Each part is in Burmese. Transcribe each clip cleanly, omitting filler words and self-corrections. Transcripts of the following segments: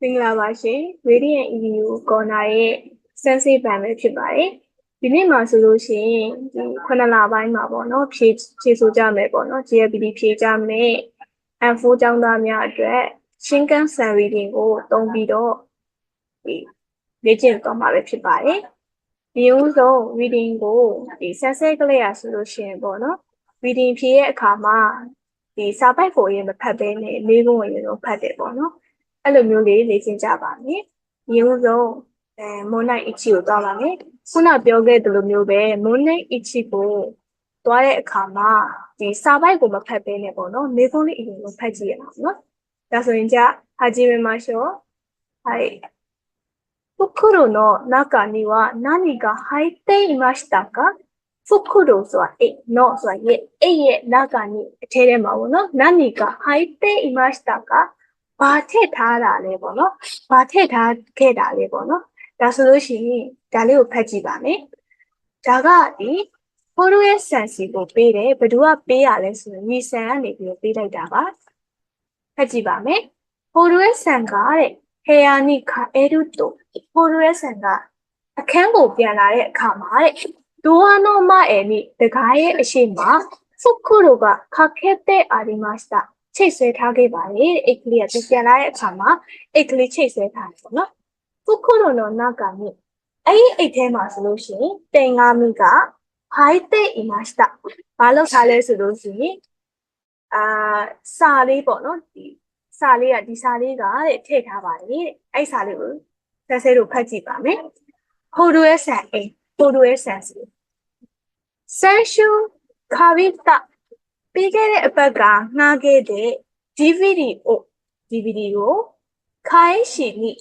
င်္ဂလာပါရှင် Radiant EU Corner ရဲ့စမ်းစစ်ပံပဲဖြစ်ပါတယ်ဒီနေ့မှာဆိုလို့ရှိရင်ဒီ9လပိုင်းမှာပေါ့နော်ဖြည့်ဆိုကြမယ်ပေါ့နော် GLPD ဖြည့်ကြမယ် M4 ကျောင်းသားများအတွက်ရှင်းကန်းဆန် reading ကိုတုံးပြီးတော့ဒီလေ့ကျင့်သွားမှာပဲဖြစ်ပါတယ်ဒီဥဆုံး reading ကိုဒီစမ်းစစ်ကလေးရဆိုလို့ရှိရင်ပေါ့နော် reading ဖြည့်ရဲ့အခါမှာဒီစာပိုက်ကိုအရင်မဖတ်ဘဲနဲ့လေးခုဝင်ရောဖတ်တယ်ပေါ့နော်အဲ့လိုမျိုးလေးလေ့ကျင့်ကြပါမယ်။ဒီဥဆုံးမွန်နိုင်အချီကိုသွားပါမယ်။ခုနပြောခဲ့သလိုမျိုးပဲမွန်နိုင်အချီကိုသွားတဲ့အခါမှာဒီစာပိုက်ကိုမဖတ်ဘဲနဲ့ပေါ့နော်။လေးခုလေးအရင်ကိုဖတ်ကြည့်ရအောင်နော်။ဒါဆိုရင်じゃ始めましょう。はい。袋の中には何が入っていましたか？袋ဆိုတာのဆိုတာရဲ့中にထဲထဲမှာပေါ့နော်။何が入っていましたか？ဘာထည့်ထားတာလဲပေါ့နော်ဘာထည့်ထားခဲ့တာလဲပေါ့နော်ဒါဆိုလို့ရှိရင်ဒါလေးကိုဖတ်ကြည့်ပါမယ်ဒါကဒီဖိုးရဲ့ဆန်စီကိုပေးတယ်ဘယ်သူကပေးရလဲဆိုရင်ညီဆန်ကနေပြီးပေးလိုက်တာပါဖတ်ကြည့်ပါမယ်ဖိုးရဲ့ဆန်ကတဲ့ဟေယာနိခါအဲဒုတိုဖိုးရဲ့ဆန်ကအခန်းကိုပြန်လာတဲ့အခါမှာတဲ့ဒိုဝါနောမအဲနိတကားရဲ့အရှိမဖုခုရိုကခက်တဲ့အာဒီမစတာချိတ်ဆွဲထားခဲ့ပါလေအိတ်ကလေးကပြန်လာတဲ့အခါမှာအိတ်ကလေးချိတ်ဆွဲထားတယ်ပေါ့နော်ဖုခုရိုနောနာကမိအဲ့ဒီအိတ်ထဲမှာဆိုလို့ရှိရင်တင်ငါမိကဟိုက်တဲ့အီမစတာဘာလို့ထားလဲဆိုလို့ရှိရင်စာလေးပေါ့နော်ဒီစာလေးကတဲ့ထည့်ထားပါလေအဲ့စာလေးကိုဆက်ဆဲလို့ဖတ်ကြည့်ပါမယ်ဟိုဒိုရဲ့ဆန်ဟိုဒိုရဲ့ဆန်စီဆန်ရှူခါဗီတာပြီးခဲ့တဲ့အပတ်ကငှားခဲ့တဲ့ DVD ကိုခိုင်းရှိနိ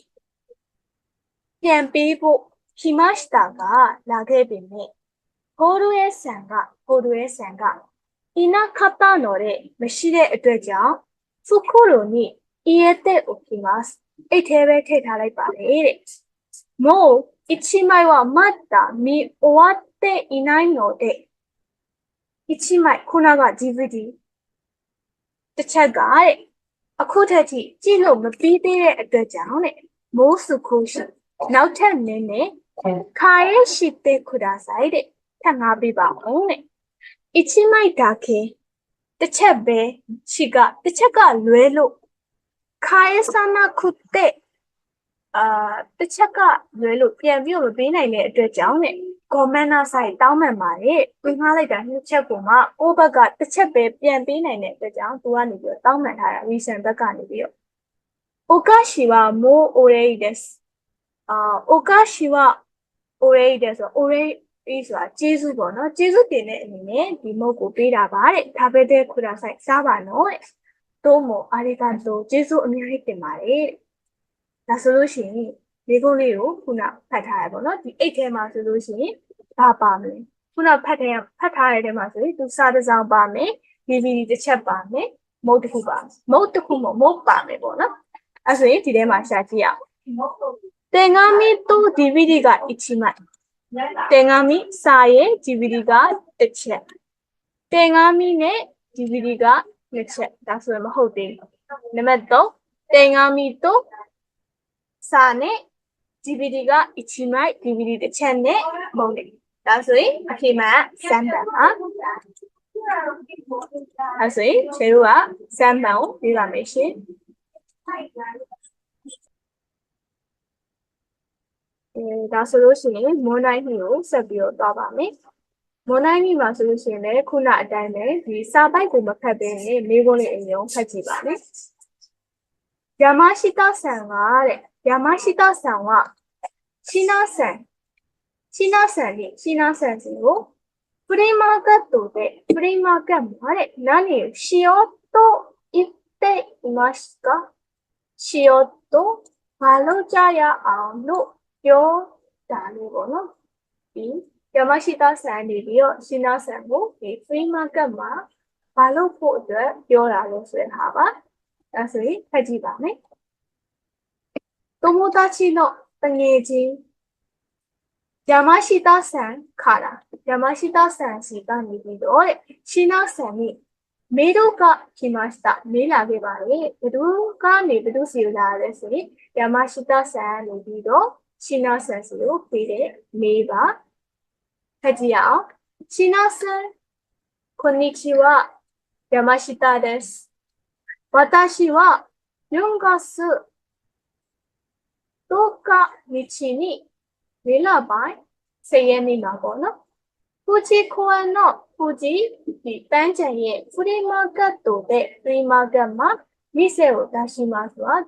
ပြန်ပေးဖို့ခိမစတာကလာခဲ့ပေမဲ့ဟိုဒိုရဲ့ဆန်ကအီနာခပ်တာနော်တဲ့မရှိတဲ့အတွက်ကြောင့်ဖုခုရိုနိအီယတဲ့အိုခိမတ်အိတ်ထဲပဲထည့်ထားလိုက်ပါလေတဲ့မို့1枚はまだ見終わっていないので1枚ခုနက DVD တစ်ချက်ကတဲ့အခုထက်ထိကြည့်လို့မပြီးသေးတဲ့အတွက်ကြောင့်တဲ့မိုးစုခိုးရှိနောက်ထပ်နည်းနည်းခါရဲရှိတဲ့ခုဒါဆိုင်တဲ့ထပ်ငါပေးပါအောင်တဲ့1枚だけတစ်ချက်ပဲရှိကတစ်ချက်ကလွဲလို့ခါရဲစနာခုတဲ့တစ်ချက်ကလွဲလို့ပြန်ပြီးမပေးနိုင်တဲ့အတွက်ကြောင့်တဲ့comment ဆိုင်တောင်းပန်ပါတယ်ပြင်ထားလိုက်တာနှစ်ချက်ကိုမှကိုယ့်ဘက်ကတစ်ချက်ပဲပြန်ပေးနိုင်တဲ့အတွက်ကြောင့်သူကနေပြီးတောင်းပန်ထားတာ reason ဘက်ကနေပြီးတော့โอกาชิwa mo orei desu โอกาชิwa orei desu ဆို orei ဆိုတာကျေးဇူးပေါ့နော်ကျေးဇူးတင်တဲ့အနေနဲ့ဒီမုတ်ကိုပေးတာပါတဲ့ဒါပဲတဲ့ခုဒါဆိုင်စားပါနော်တဲ့တို့မို့အာရီဂါတိုကျေးဇူးအများကြီးတင်ပါတယ်တဲ့ဒါဆိုလို့ရှိရင်ဒီကုန်းလေးကိုခုနဖတ်ထားရပေါ့နော်ဒီအိတ်ထဲမှာဆိုလို့ရှိရင်ဘာပါမလဲခုနဖတ်ထားတဲ့ထဲမှာဆိုရင်သူစာတစ်စောင်ပါမယ် DVD တစ်ချက်ပါမယ်မုတ်တစ်ခုပါမုတ်တစ်ခုမမုတ်ပါမယ်ပေါ့နော်အဲ့ဆိုရင်ဒီထဲမှာရှာကြည့်အောင်တင်ငါမီတူ DVD က1枚တင်ငါမီစာရဲ့ DVD ကတစ်ချက်တင်ငါမီနဲ့ DVD က2ချက်ဒါဆိုရင်မဟုတ်သေးဘူးနံပါတ်3တင်ငါမီတူစာနဲ့ DVD က1枚 DVD တစ်ချက်နဲ့မုံတယ်ဒါဆိုရင်အဖြေမှန်စမ်းပါပါအဲ့ဆိုရင်ခြေတို့ကစမ်းပါကိုပြပါမယ်ရှင်ဒါဆိုလို့ရှိရင်မွန်တိုင်းကြီးကိုဆက်ပြီးတော့သွားပါမယ်မွန်တိုင်းကြီးမှာဆိုလို့ရှိရင်လည်းခုနအတိုင်းပဲဒီစာပိုက်ကိုမဖတ်ဘဲနဲ့မိကုန်းလေးအရင်ဖတ်ကြည့်ပါမယ်ヤマシタさんはヤマシタさんはシナさんをフリーマーケットでフリーマーケットまで何をしようと言っていますかしようとバロジャヤアンのよだれをのヤマシタさんによシナさんをフリーマーケットまバロポでよだれをするはばဒါဆိုရင်ဖတ်ကြည့်ပါမယ်友達のတငယ်ချင်း山下さんから山下さんစီကနေပြီးတော့တဲ့ရှင်းနာဆန်にမေတို့က来ました。မေလာခဲ့ပါတယ်။ဘသူကနေဘသူစီလာရဲဆိုရင်ယာမရှိတာဆန်နေပြီးတော့ရှင်းနာဆန်စီကိုပေးတဲ့မေပါ။ဖတ်ကြည့်အောင်။ရှင်းနာဆန်こんにちは。山下です。私は4月10日にメラバイ1000円になるの。富士公園の富士パンちゃんへフリーマーケットでフリーマーケットမှာ店を出しますわ。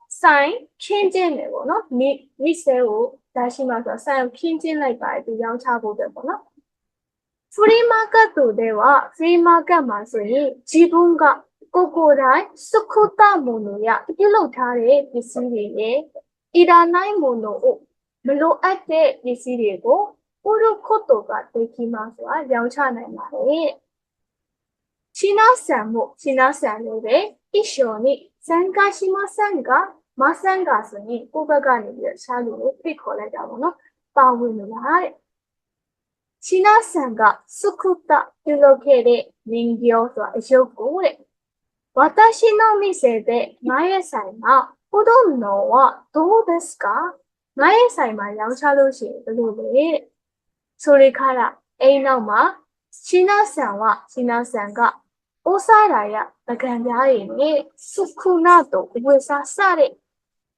ဆိုင်ခင်းကျင်းတယ်ပေါ့နော်店を出しますわ。ဆိုင်ကိုခင်းကျင်းလိုက်ပါတယ်သူရောင်းချဖို့ပဲပေါ့နော်フリーマーケットではフリーマーケットမှာဆိုရင်自分がကိုယ်တိုင်作ったものやပြုလုပ်ထားတဲ့ပစ္စည်းတွေရဲ့いらないものをမလိုအပ်တဲ့ပစ္စည်းတွေကို売ることができますわ。ရောင်းချနိုင်ပါတယ်။シナさんもシナさんで一緒に参加しませんかませんかဆိုရင်ကိုယ့်ဘက်ကနေပြီးတော့ရှားလို့ဖိတ်ခေါ်လိုက်တာပေါ့နော်။ပါဝင်မလားတဲ့။シナさんが作ったပြုလုပ်ခဲ့တဲ့人形ဆိုတာအယုတ်ကိုတဲ့။私の店で前菜がほとんどはどうですか前菜မှာရောင်းချလို့ရှိရင်ဘယ်လိုလဲတဲ့။それからအိမ်နောက်မှာシナさんはシナさんがお皿やပကံပြားတွေနဲ့စုခုနာとဝေစားစတဲ့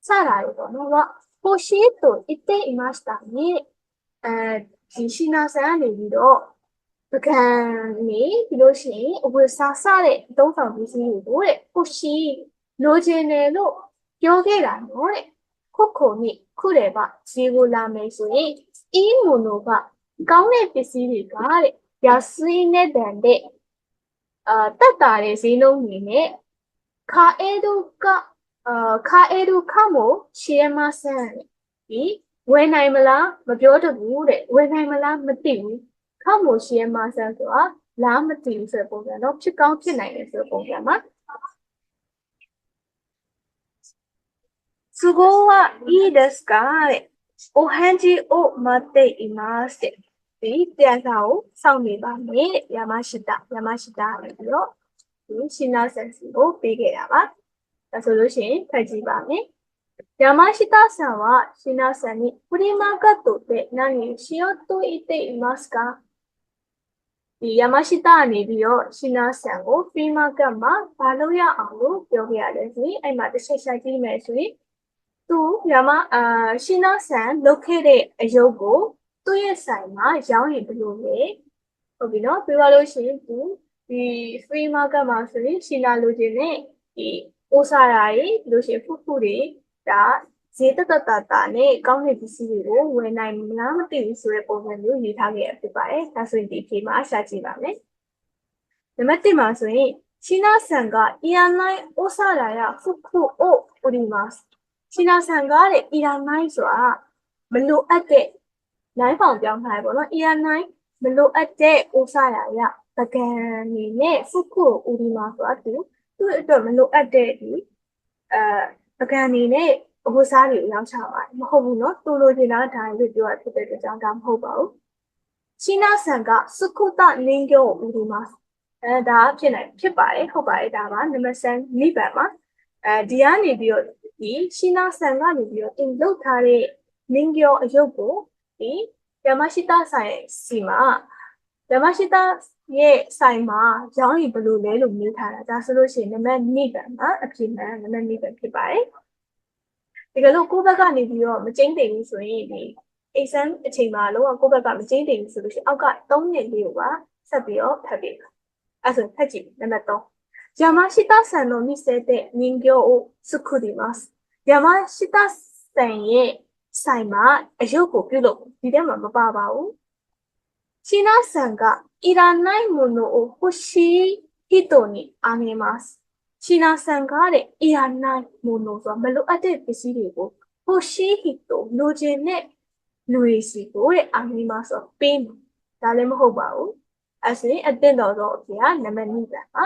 စတာတွေပေါ့နော်။欲しいと言っていましたね。ဒီシナさんကနေပြီးတော့ပကံနေပြီးလို့ရှိရင်အဝေစားစတဲ့အသုံးဆောင်ပစ္စည်းတွေကိုတဲ့欲しいလိုချင်တယ်လို့ပြောခဲ့တာနော်တဲ့။ခုခုนี่ခုတယ်ပါဈေးကိုလာမယ်ဆိုရင်いいものがကောင်းတဲ့ပစ္စည်းတွေကတဲ့安い値段でတက်တာတဲ့ဈေးနှုန်းတွေနဲ့買えるかもしれませんဒီဝယ်နိုင်မလားမပြောတဘူးတဲ့ဝယ်နိုင်မလားမသိဘူးかもしれませんဆိုတာလားမသိဘူးဆိုတဲ့ပုံစံတော့ဖြစ်ကောင်းဖြစ်နိုင်တယ်ဆိုတဲ့ပုံစံမှာ都合はいいですかတဲ့お返事を待っていますတဲ့ဒီပြန်စာကိုစောင့်နေပါမယ်တဲ့山下ပြီးတော့ဒီရှင်းနာဆန်စီကိုပေးခဲ့တာပါဒါဆိုလို့ရှိရင်ဖတ်ကြည့်ပါမယ်山下さんはシナさんにフリーマーケットで何をしようと言っていますかဒီ山下ကနေပြီးတော့ရှင်းနာဆန်ကိုဖရီးမားကတ်မှာဘာလို့ရအောင်လို့ပြောပြရတယ်ဆိုရင်အဲ့မှာတစ်ချက်ချက်ကြည့်မယ်ဆိုရင်သူရှင်းနာဆန်လုပ်ခဲ့တဲ့အယုတ်ကိုသူ့ရဲ့ဆိုင်မှာရောင်းရင်ဘယ်လိုလဲဟုတ်ပြီနော်ပြောရလို့ရှိရင်သူဒီ free market မှာဆိုရင်ရှင်းလာလို့ခြင်းနဲ့ဒီအိုးစားရာတွေလို့ရှိရင်ဖုတွေဒါဈေးတက်နဲ့ကောင်းတဲ့ပစ္စည်းတွေကိုဝယ်နိုင်မလားမသိဘူးဆိုတဲ့ပုံစံမျိုးရေးထားခဲ့ရဖြစ်ပါတယ်ဒါဆိုရင်ဒီဖြေမှာရှာကြည့်ပါမယ်နံပါတ်1မှာဆိုရင်シナさんがいらないお皿や服を売りますシナさんがいらないဆိုတာမလိုအပ်တဲ့နိုင်ပေါင်ပြောင်းထားရပေါ့နော် ER9 မလိုအပ်တဲ့ဥစားရပကံနေနဲ့ဖုခုဦးဒီမှာဆိုတာသူ့အတွက်မလိုအပ်တဲ့ဒီပကံနေနဲ့အဝတ်စားတွေရောက်ချပါတယ်မဟုတ်ဘူးနော်သူလိုချင်တာဒါလို့ပြောရဖြစ်တဲ့အတွက်ကြောင့်ဒါမဟုတ်ပါဘူးရှင်းနာဆန်ကစုခုတနင်းကျော်ဦးဒီမှာဒါဖြစ်ပါတယ်ဟုတ်ပါတယ်ဒါပါနံပါတ်3နိဗ္ဗာန်မှာဒီကနေပြီးတော့ဒီရှင်းနာဆန်ကနေပြီးတော့တင်လုပ်ထားတဲ့နင်းကျော်အယုတ်ကိုဒီ山下ဆိုင်စီမှာ山下ရဲ့ဆိုင်မှာရောင်းရင်ဘယ်လိုလဲလို့မေးထားတာဒါဆိုလို့ရှိရင်နံပါတ်2ပဲမှာအဖြစ်မှန်နံပါတ်2ပဲဖြစ်ပါတယ်ဒီကလို့ကိုယ့်ဘက်ကနေပြီးတော့မကျင်းတင်ဘူးဆိုရင်ဒီ exam အချိန်မှာလုံးဝကိုယ့်ဘက်ကမကျင်းတင်ဘူးဆိုလို့ရှိရင်အောက်က3နှစ်လေးကိုပါဆက်ပြီးတော့ဖတ်ပေးပါအဲ့ဆိုဖတ်ကြည့်နံပါတ်3山下さんの店で人形を作ります山下さんရဲ့ဆိုင်မှာအယုတ်ကိုပြုလုပ်ဒီထဲမှာမပါပါဘူးシナさんがいらないものを欲しい人にあげますシナさんがいらないものဆိုတာမလိုအပ်တဲ့ပစ္စည်းတွေကို欲しい人လိုချင်တဲ့လူတွေစီကိုあげますဆိုပေးမယ်ဒါလည်းမဟုတ်ပါဘူးအဲ့ဆိုရင်အသင့်တော်သောအဖြစ်ကနံပါတ်2ပါ